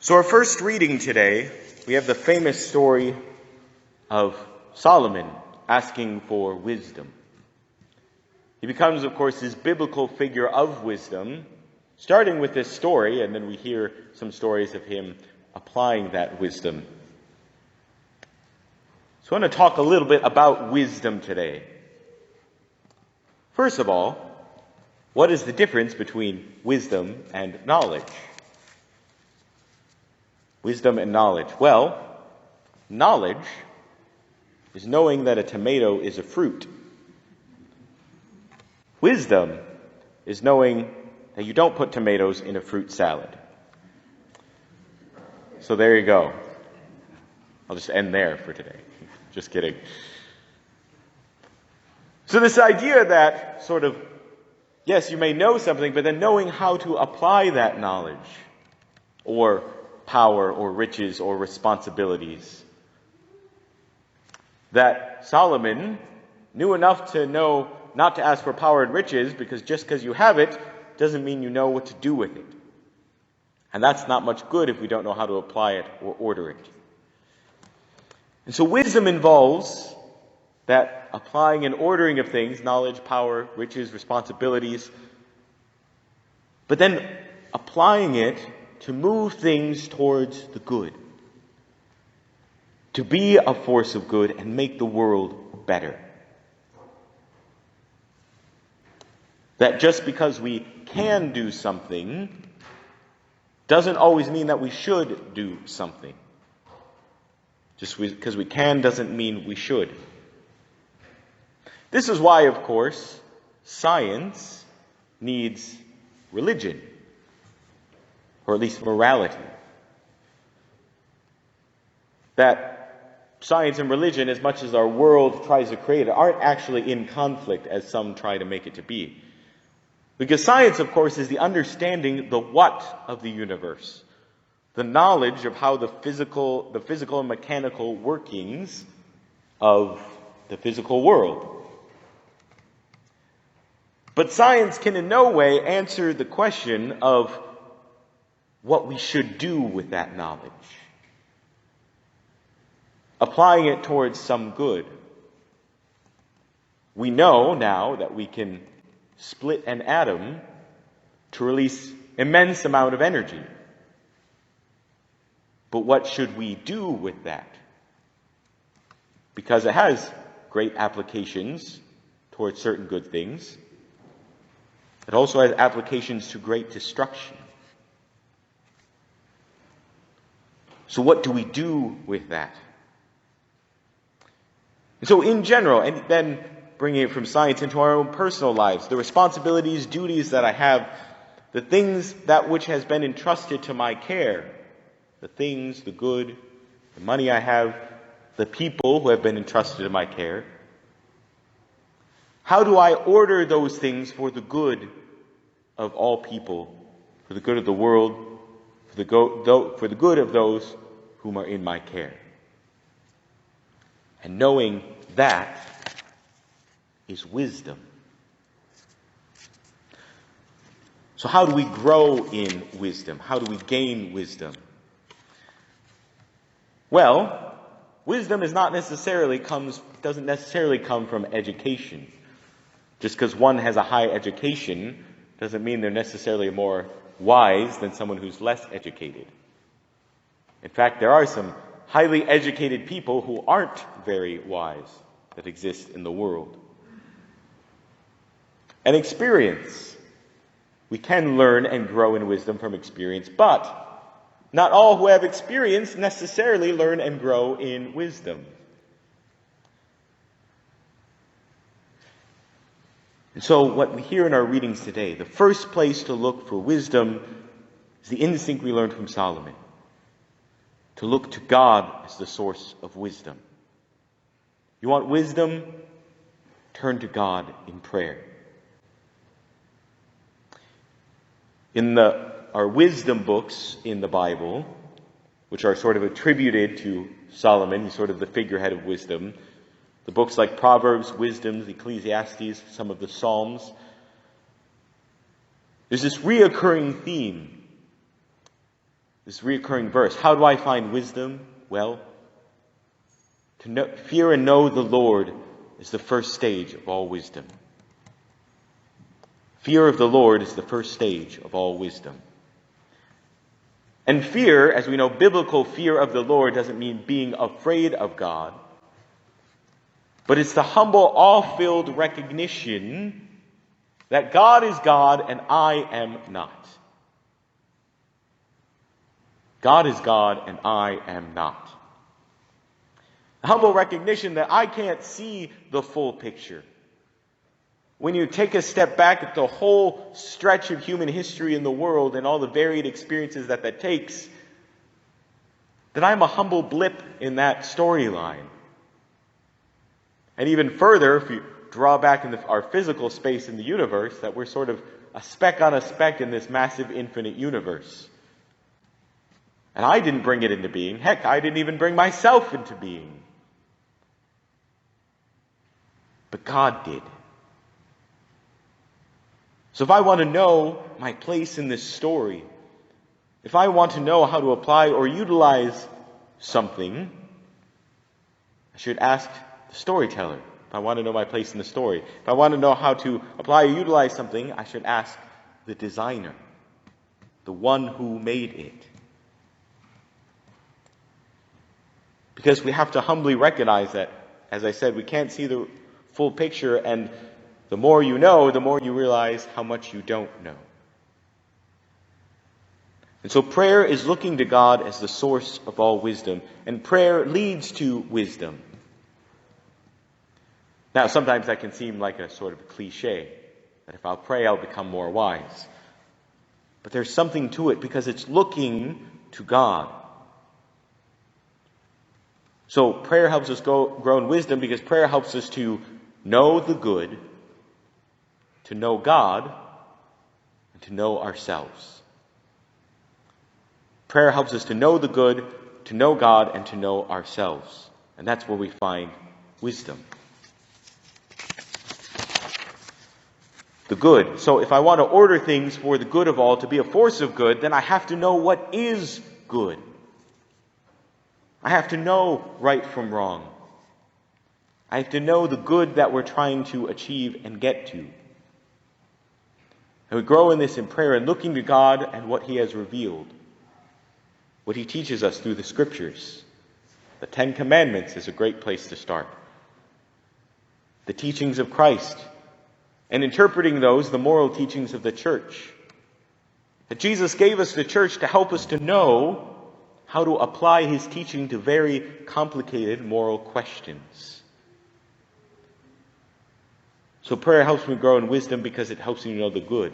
So our first reading today, we have the famous story of Solomon asking for wisdom. He becomes, of course, this biblical figure of wisdom, starting with this story, and then we hear some stories of him applying that wisdom. So I want to talk a little bit about wisdom today. First of all, what is the difference between wisdom and knowledge? Wisdom and knowledge. Well, knowledge is knowing that a tomato is a fruit. Wisdom is knowing that you don't put tomatoes in a fruit salad. So there you go. I'll just end there for today. Just kidding. So this idea that sort of, yes, you may know something, but then knowing how to apply that knowledge, or power, or riches, or responsibilities. That Solomon knew enough to know not to ask for power and riches, because just because you have it doesn't mean you know what to do with it. And that's not much good if we don't know how to apply it or order it. And so wisdom involves that applying and ordering of things, knowledge, power, riches, responsibilities, but then applying it to move things towards the good, to be a force of good and make the world better. That just because we can do something doesn't always mean that we should do something. Just because we can doesn't mean we should. This is why, of course, science needs religion, or at least morality. That science and religion, as much as our world tries to create it, aren't actually in conflict as some try to make it to be. Because science, of course, is the understanding the what of the universe, the knowledge of how the physical and mechanical workings of the physical world. But science can in no way answer the question of what we should do with that knowledge, applying it towards some good. We know now that we can split an atom to release immense amount of energy. But what should we do with that? Because it has great applications towards certain good things. It also has applications to great destruction. So what do we do with that? And so in general, and then bringing it from science into our own personal lives, the responsibilities, duties that I have, the things that which has been entrusted to my care, the things, the good, the money I have, the people who have been entrusted to my care. How do I order those things for the good of all people, for the good of the world, for the good of those whom are in my care? And knowing that is wisdom. So how do we grow in wisdom? How do we gain wisdom? Well, wisdom doesn't necessarily come from education. Just because one has a high education doesn't mean they're necessarily more wise than someone who's less educated. In fact, there are some highly educated people who aren't very wise that exist in the world. And experience. We can learn and grow in wisdom from experience, but not all who have experience necessarily learn and grow in wisdom. And so what we hear in our readings today, the first place to look for wisdom is the instinct we learned from Solomon. To look to God as the source of wisdom. You want wisdom? Turn to God in prayer. In our wisdom books in the Bible, which are sort of attributed to Solomon, he's sort of the figurehead of wisdom, the books like Proverbs, Wisdoms, Ecclesiastes, some of the Psalms, there's this reoccurring theme This recurring verse. How do I find wisdom? Well, fear and know the Lord is the first stage of all wisdom. Fear of the Lord is the first stage of all wisdom. And fear, as we know, biblical fear of the Lord doesn't mean being afraid of God, but it's the humble, awe-filled recognition that God is God and I am not. God is God and I am not. A humble recognition that I can't see the full picture. When you take a step back at the whole stretch of human history in the world and all the varied experiences that takes, that I'm a humble blip in that storyline. And even further, if you draw back in our physical space in the universe, that we're sort of a speck on a speck in this massive infinite universe. And I didn't bring it into being. Heck, I didn't even bring myself into being. But God did. So if I want to know my place in this story, if I want to know how to apply or utilize something, I should ask the storyteller. If I want to know my place in the story, if I want to know how to apply or utilize something, I should ask the designer, the one who made it. Because we have to humbly recognize that, as I said, we can't see the full picture, and the more you know, the more you realize how much you don't know. And so prayer is looking to God as the source of all wisdom, and prayer leads to wisdom. Now, sometimes that can seem like a sort of cliche, that if I'll pray, I'll become more wise. But there's something to it because it's looking to God. So prayer helps us grow in wisdom because prayer helps us to know the good, to know God, and to know ourselves. Prayer helps us to know the good, to know God, and to know ourselves. And that's where we find wisdom. The good. So if I want to order things for the good of all, to be a force of good, then I have to know what is good. I have to know right from wrong. I have to know the good that we're trying to achieve and get to. And we grow in this in prayer and looking to God and what He has revealed. What He teaches us through the Scriptures. The Ten Commandments is a great place to start. The teachings of Christ. And interpreting those, the moral teachings of the church. That Jesus gave us the church to help us to know how to apply His teaching to very complicated moral questions. So prayer helps me grow in wisdom because it helps me know the good.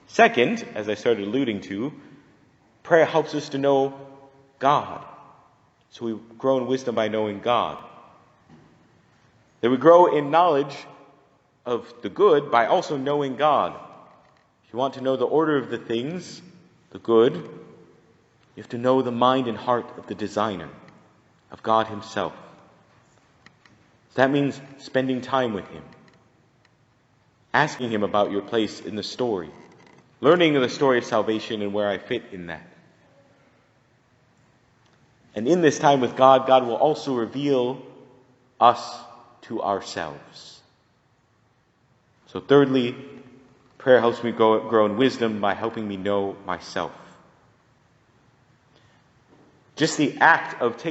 Second, as I started alluding to, prayer helps us to know God. So we grow in wisdom by knowing God. That we grow in knowledge of the good by also knowing God. If you want to know the order of the things, the good, you have to know the mind and heart of the designer, of God Himself. That means spending time with Him. Asking Him about your place in the story. Learning the story of salvation and where I fit in that. And in this time with God, God will also reveal us to ourselves. So thirdly, prayer helps me grow in wisdom by helping me know myself. Just the act of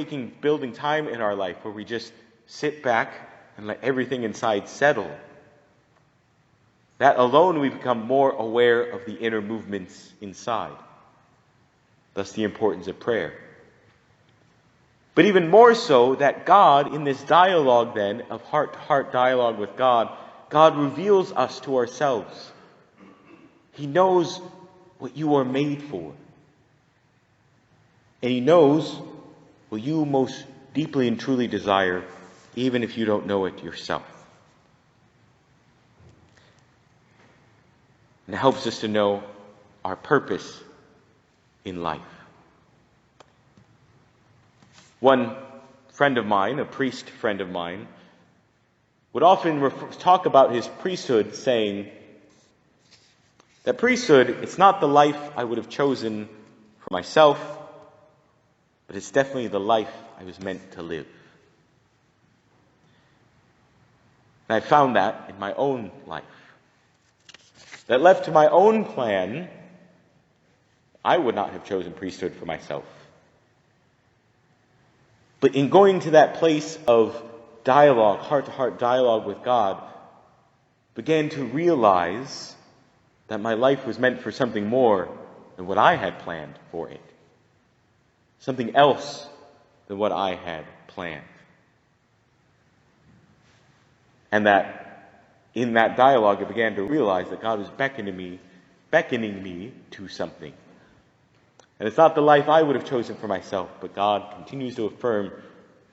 building time in our life where we just sit back and let everything inside settle. That alone we become more aware of the inner movements inside. Thus the importance of prayer. But even more so that God, in this dialogue then, of heart-to-heart dialogue with God, God reveals us to ourselves. He knows what you are made for. And He knows what you most deeply and truly desire, even if you don't know it yourself. And it helps us to know our purpose in life. One friend of mine, a priest friend of mine, would often talk about his priesthood, saying that priesthood, it's not the life I would have chosen for myself, but it's definitely the life I was meant to live. And I found that in my own life. That left to my own plan, I would not have chosen priesthood for myself. But in going to that place of dialogue, heart-to-heart dialogue with God, began to realize that my life was meant for something more than what I had planned for it. Something else than what I had planned. And that in that dialogue, I began to realize that God was beckoning me to something. And it's not the life I would have chosen for myself, but God continues to affirm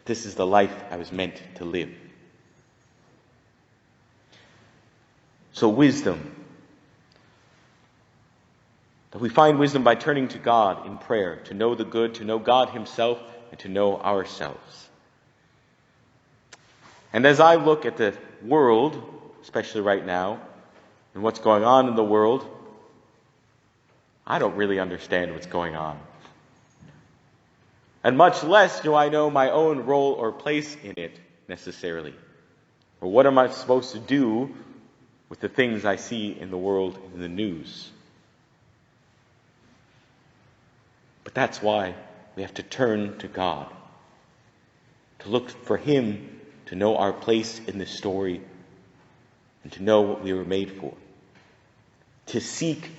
this is the life I was meant to live. So wisdom. That we find wisdom by turning to God in prayer, to know the good, to know God himself, and to know ourselves. And as I look at the world, especially right now, and what's going on in the world, I don't really understand what's going on. And much less do I know my own role or place in it necessarily. Or what am I supposed to do with the things I see in the world and in the news? But that's why we have to turn to God, to look for him, to know our place in the story, and to know what we were made for. To seek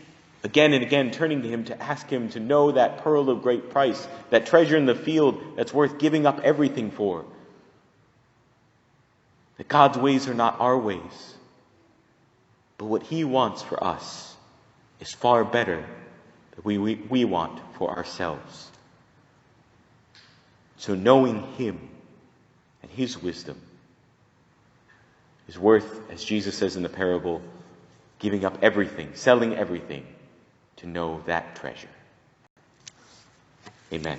again and again, turning to him, to ask him to know that pearl of great price, that treasure in the field that's worth giving up everything for. That God's ways are not our ways, but what he wants for us is far better than we want for ourselves. So knowing him and his wisdom is worth, as Jesus says in the parable, giving up everything, selling everything to know that treasure. Amen.